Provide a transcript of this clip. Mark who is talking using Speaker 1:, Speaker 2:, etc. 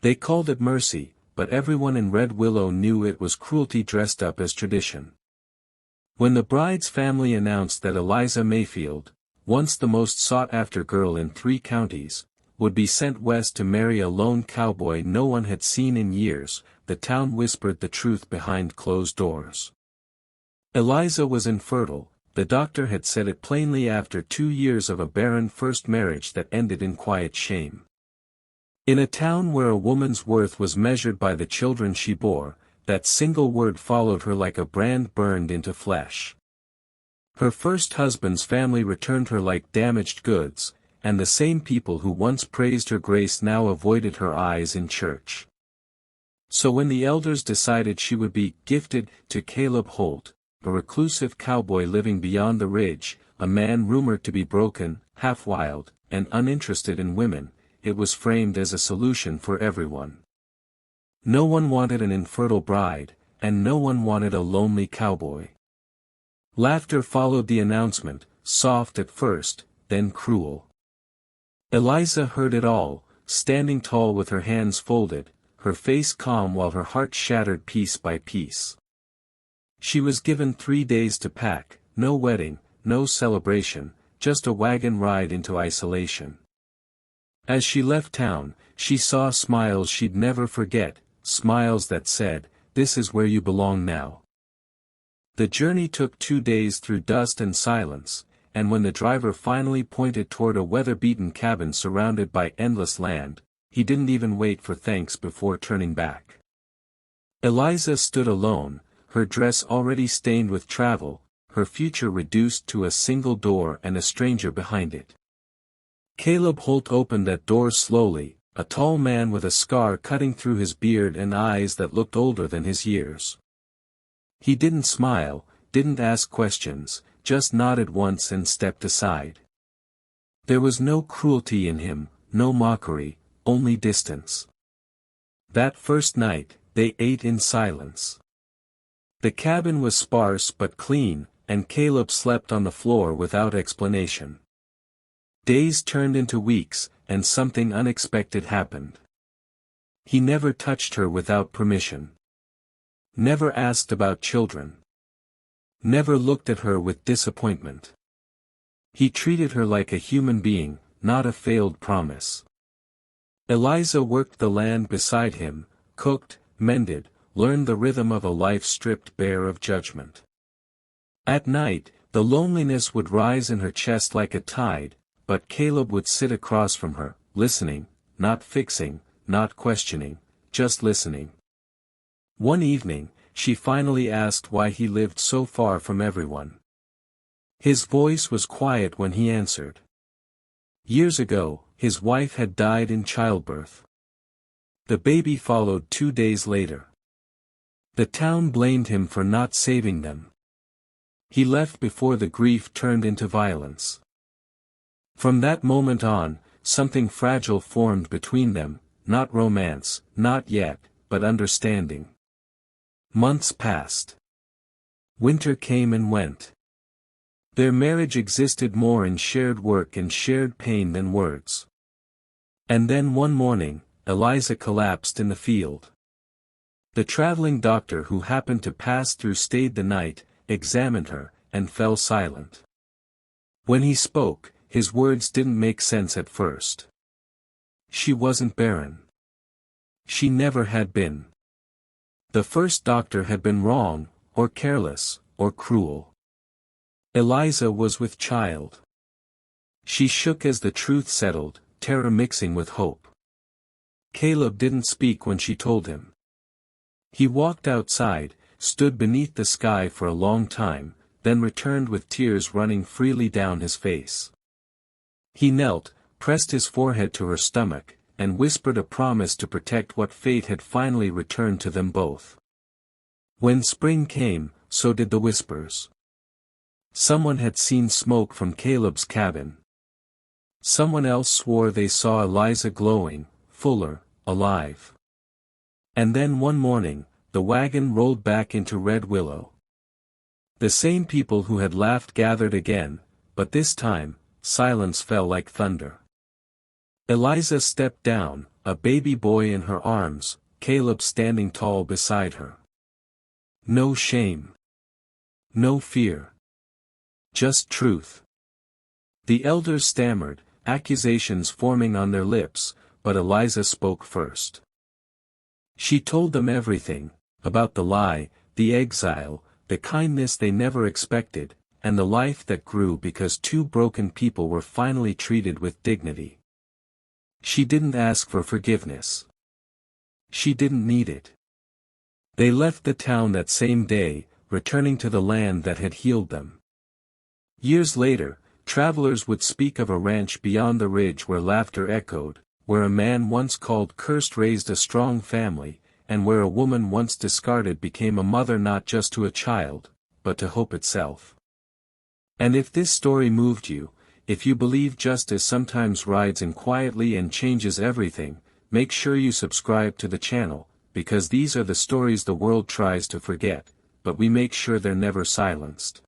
Speaker 1: They called it mercy, but everyone in Red Willow knew it was cruelty dressed up as tradition. When the bride's family announced that Eliza Mayfield, once the most sought-after girl in 3 counties, would be sent west to marry a lone cowboy no one had seen in years, the town whispered the truth behind closed doors. Eliza was infertile, the doctor had said it plainly after 2 years of a barren first marriage that ended in quiet shame. In a town where a woman's worth was measured by the children she bore, that single word followed her like a brand burned into flesh. Her first husband's family returned her like damaged goods, and the same people who once praised her grace now avoided her eyes in church. So when the elders decided she would be gifted to Caleb Holt, a reclusive cowboy living beyond the ridge, a man rumored to be broken, half-wild, and uninterested in women, it was framed as a solution for everyone. No one wanted an infertile bride, and no one wanted a lonely cowboy. Laughter followed the announcement, soft at first, then cruel. Eliza heard it all, standing tall with her hands folded, her face calm while her heart shattered piece by piece. She was given 3 days to pack, no wedding, no celebration, just a wagon ride into isolation. As she left town, she saw smiles she'd never forget, smiles that said, "This is where you belong now." The journey took 2 days through dust and silence, and when the driver finally pointed toward a weather-beaten cabin surrounded by endless land, he didn't even wait for thanks before turning back. Eliza stood alone, her dress already stained with travel, her future reduced to a single door and a stranger behind it. Caleb Holt opened that door slowly, a tall man with a scar cutting through his beard and eyes that looked older than his years. He didn't smile, didn't ask questions, just nodded once and stepped aside. There was no cruelty in him, no mockery, only distance. That first night, they ate in silence. The cabin was sparse but clean, and Caleb slept on the floor without explanation. Days turned into weeks, and something unexpected happened. He never touched her without permission. Never asked about children. Never looked at her with disappointment. He treated her like a human being, not a failed promise. Eliza worked the land beside him, cooked, mended, learned the rhythm of a life stripped bare of judgment. At night, the loneliness would rise in her chest like a tide, but Caleb would sit across from her, listening, not fixing, not questioning, just listening. One evening, she finally asked why he lived so far from everyone. His voice was quiet when he answered. Years ago, his wife had died in childbirth. The baby followed 2 days later. The town blamed him for not saving them. He left before the grief turned into violence. From that moment on, something fragile formed between them, not romance, not yet, but understanding. Months passed. Winter came and went. Their marriage existed more in shared work and shared pain than words. And then one morning, Eliza collapsed in the field. The traveling doctor who happened to pass through stayed the night, examined her, and fell silent. When he spoke, his words didn't make sense at first. She wasn't barren. She never had been. The first doctor had been wrong, or careless, or cruel. Eliza was with child. She shook as the truth settled, terror mixing with hope. Caleb didn't speak when she told him. He walked outside, stood beneath the sky for a long time, then returned with tears running freely down his face. He knelt, pressed his forehead to her stomach, and whispered a promise to protect what fate had finally returned to them both. When spring came, so did the whispers. Someone had seen smoke from Caleb's cabin. Someone else swore they saw Eliza glowing, fuller, alive. And then one morning, the wagon rolled back into Red Willow. The same people who had laughed gathered again, but this time, silence fell like thunder. Eliza stepped down, a baby boy in her arms, Caleb standing tall beside her. No shame. No fear. Just truth. The elders stammered, accusations forming on their lips, but Eliza spoke first. She told them everything, about the lie, the exile, the kindness they never expected, and the life that grew because two broken people were finally treated with dignity. She didn't ask for forgiveness. She didn't need it. They left the town that same day, returning to the land that had healed them. Years later, travelers would speak of a ranch beyond the ridge where laughter echoed, where a man once called cursed raised a strong family, and where a woman once discarded became a mother not just to a child, but to hope itself. And if this story moved you, if you believe justice sometimes rides in quietly and changes everything, make sure you subscribe to the channel, because these are the stories the world tries to forget, but we make sure they're never silenced.